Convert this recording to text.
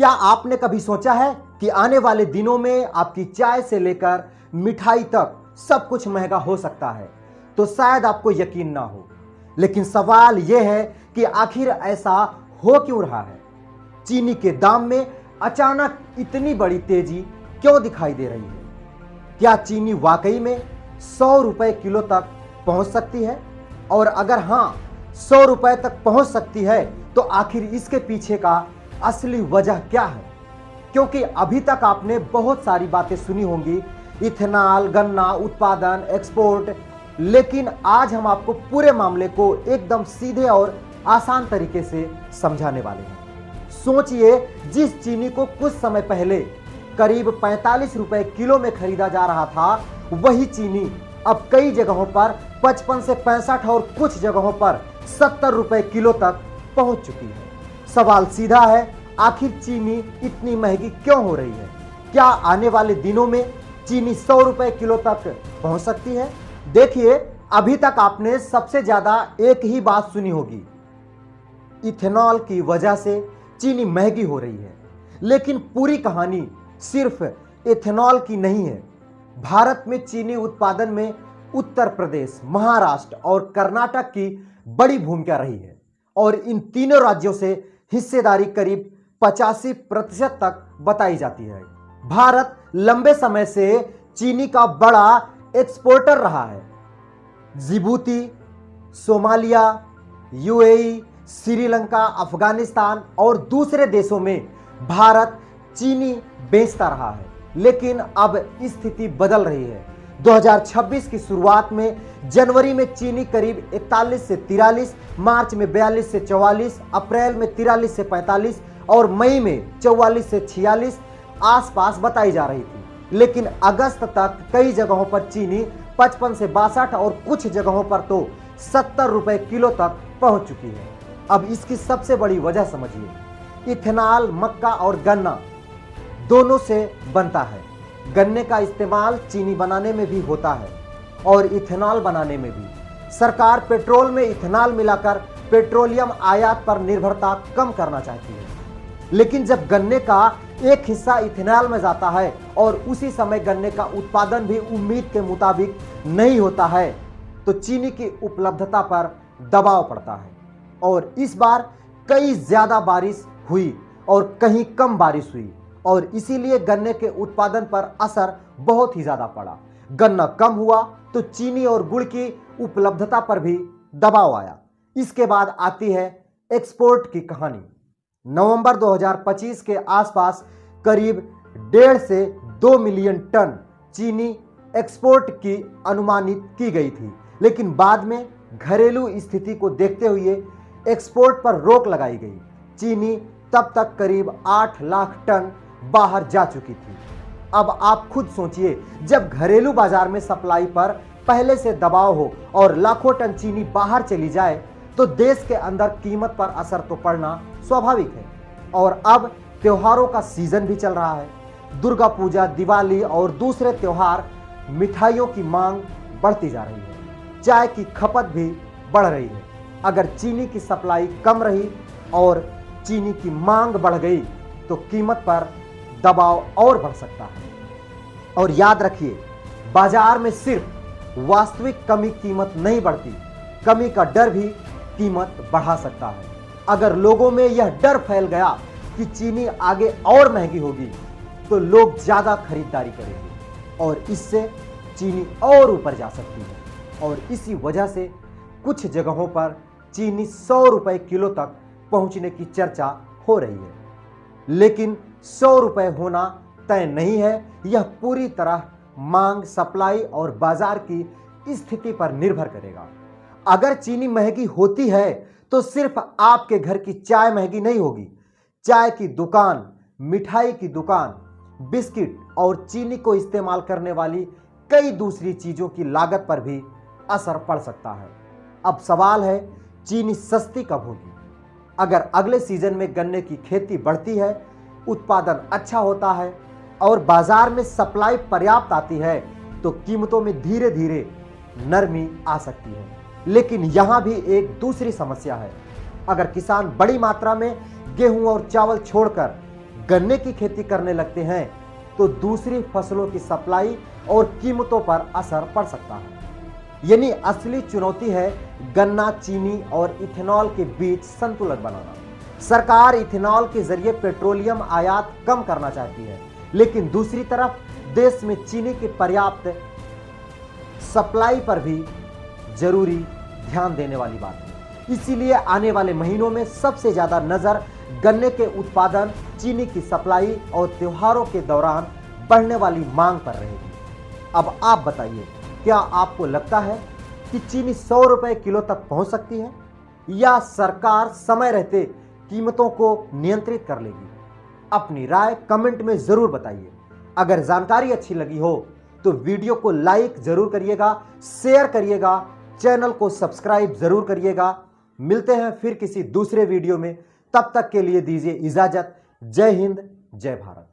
क्या आपने कभी सोचा है कि आने वाले दिनों में आपकी चाय से लेकर मिठाई तक सब कुछ महंगा हो सकता है? तो शायद आपको यकीन ना हो, लेकिन सवाल यह है कि आखिर ऐसा हो क्यों रहा है? चीनी के दाम में अचानक इतनी बड़ी तेजी क्यों दिखाई दे रही है? क्या चीनी वाकई में 100 रुपए किलो तक पहुंच सकती है? और अगर हां, 100 रुपए तक पहुंच सकती है तो आखिर इसके पीछे का असली वजह क्या है? क्योंकि अभी तक आपने बहुत सारी बातें सुनी होंगी, इथेनॉल, गन्ना उत्पादन, एक्सपोर्ट, लेकिन आज हम आपको पूरे मामले को एकदम सीधे और आसान तरीके से समझाने वाले हैं। सोचिए, जिस चीनी को कुछ समय पहले करीब 45 रुपए किलो में खरीदा जा रहा था, वही चीनी अब कई जगहों पर 55 से 65 और कुछ जगहों पर 70 रुपए किलो तक पहुंच चुकी है। सवाल सीधा है, आखिर चीनी इतनी महंगी क्यों हो रही है? क्या आने वाले दिनों में चीनी 100 रुपए किलो तक पहुंच सकती है? देखिए, अभी तक आपने सबसे ज्यादा एक ही बात सुनी होगी, इथेनॉल की वजह से चीनी महंगी हो रही है। लेकिन पूरी कहानी सिर्फ इथेनॉल की नहीं है। भारत में चीनी उत्पादन में उत्तर प्रदेश, महाराष्ट्र और कर्नाटक की बड़ी भूमिका रही है और इन तीनों राज्यों से हिस्सेदारी करीब 85% तक बताई जाती है। भारत लंबे समय से चीनी का बड़ा एक्सपोर्टर रहा है। Djibouti, Somalia, UAE, Sri Lanka, Afghanistan और दूसरे देशों में भारत चीनी बेचता रहा है। लेकिन अब स्थिति बदल रही है। 2026 की शुरुआत में जनवरी में चीनी करीब 41 से 43, मार्च में 42 से 44, अप्रैल में 43 से 45 और मई में 44 से 46 आसपास बताई जा रही थी। लेकिन अगस्त तक कई जगहों पर चीनी 55 से 62 और कुछ जगहों पर तो 70 रुपए किलो तक पहुंच चुकी है। अब इसकी सबसे बड़ी वजह समझिए। इथेनॉल मक्का और गन्ना दोनों से बनता है। गन्ने का इस्तेमाल चीनी बनाने में भी होता है और इथेनॉल बनाने में भी। सरकार पेट्रोल में इथेनॉल मिलाकर पेट्रोलियम आयात पर निर्भरता कम करना चाहती है। लेकिन जब गन्ने का एक हिस्सा इथेनॉल में जाता है और उसी समय गन्ने का उत्पादन भी उम्मीद के मुताबिक नहीं होता है, तो चीनी की उपलब्धता पर दबाव पड़ता है। और इस बार कई ज्यादा बारिश हुई और कहीं कम बारिश हुई और इसीलिए गन्ने के उत्पादन पर असर बहुत ही ज्यादा पड़ा। गन्ना कम हुआ तो चीनी और गुड़ की उपलब्धता पर भी दबाव आया। इसके बाद आती है एक्सपोर्ट की कहानी। नवंबर 2025 के आसपास करीब 1.5 से 2 मिलियन टन चीनी एक्सपोर्ट की अनुमानित की गई थी, लेकिन बाद में घरेलू स्थिति को देखते हुए एक्सपोर्ट पर रोक लगाई गई। चीनी तब तक करीब 8 लाख टन बाहर जा चुकी थी। अब आप खुद सोचिए, जब घरेलू बाजार में सप्लाई पर पहले से दबाव हो और लाखों टन चीनी बाहर चली जाए, तो देश के अंदर कीमत पर असर तो पड़ना स्वाभाविक है। और अब त्योहारों का सीजन भी चल रहा है। दुर्गा पूजा, दिवाली और दूसरे त्योहार, मिठाइयों की मांग बढ़ती जा रही है। चाय की खपत भी बढ़ रही है। अगर चीनी की सप्लाई कम रही और चीनी की मांग बढ़ गई तो कीमत पर दबाव और बढ़ सकता है। और याद रखिए, बाजार में सिर्फ वास्तविक कमी कीमत नहीं बढ़ती, कमी का डर भी कीमत बढ़ा सकता है। अगर लोगों में यह डर फैल गया कि चीनी आगे और महंगी होगी, तो लोग ज्यादा खरीदारी करेंगे और इससे चीनी और ऊपर जा सकती है। और इसी वजह से कुछ जगहों पर चीनी 100 रुपए किलो तक पहुंचने की चर्चा हो रही है। लेकिन 100 रुपए होना तय नहीं है। यह पूरी तरह मांग, सप्लाई और बाजार की स्थिति पर निर्भर करेगा। अगर चीनी महंगी होती है तो सिर्फ आपके घर की चाय महंगी नहीं होगी। चाय की दुकान, मिठाई की दुकान, बिस्किट और चीनी को इस्तेमाल करने वाली कई दूसरी चीजों की लागत पर भी असर पड़ सकता है। अब सवाल है, चीनी सस्ती कब होगी? अगर अगले सीजन में गन्ने की खेती बढ़ती है, उत्पादन अच्छा होता है और बाजार में सप्लाई पर्याप्त आती है, तो कीमतों में धीरे धीरे नरमी आ सकती है। लेकिन यहां भी एक दूसरी समस्या है। अगर किसान बड़ी मात्रा में गेहूं और चावल छोड़कर गन्ने की खेती करने लगते हैं तो दूसरी फसलों की सप्लाई और कीमतों पर असर पड़ सकता है। यानी असली चुनौती है गन्ना, चीनी और इथेनॉल के बीच संतुलन बनाना। सरकार इथेनॉल के जरिए पेट्रोलियम आयात कम करना चाहती है, लेकिन दूसरी तरफ देश में चीनी की पर्याप्त सप्लाई पर भी जरूरी ध्यान देने वाली बात है। इसीलिए आने वाले महीनों में सबसे ज्यादा नजर गन्ने के उत्पादन, चीनी की सप्लाई और त्योहारों के दौरान बढ़ने वाली मांग पर रहेगी। अब आप बताइए, क्या आपको लगता है कि चीनी 100 रुपए किलो तक पहुंच सकती है या सरकार समय रहते कीमतों को नियंत्रित कर लेगी? अपनी राय कमेंट में जरूर बताइए। अगर जानकारी अच्छी लगी हो तो वीडियो को लाइक जरूर करिएगा, शेयर करिएगा, चैनल को सब्सक्राइब जरूर करिएगा। मिलते हैं फिर किसी दूसरे वीडियो में, तब तक के लिए दीजिए इजाजत। जय हिंद, जय भारत।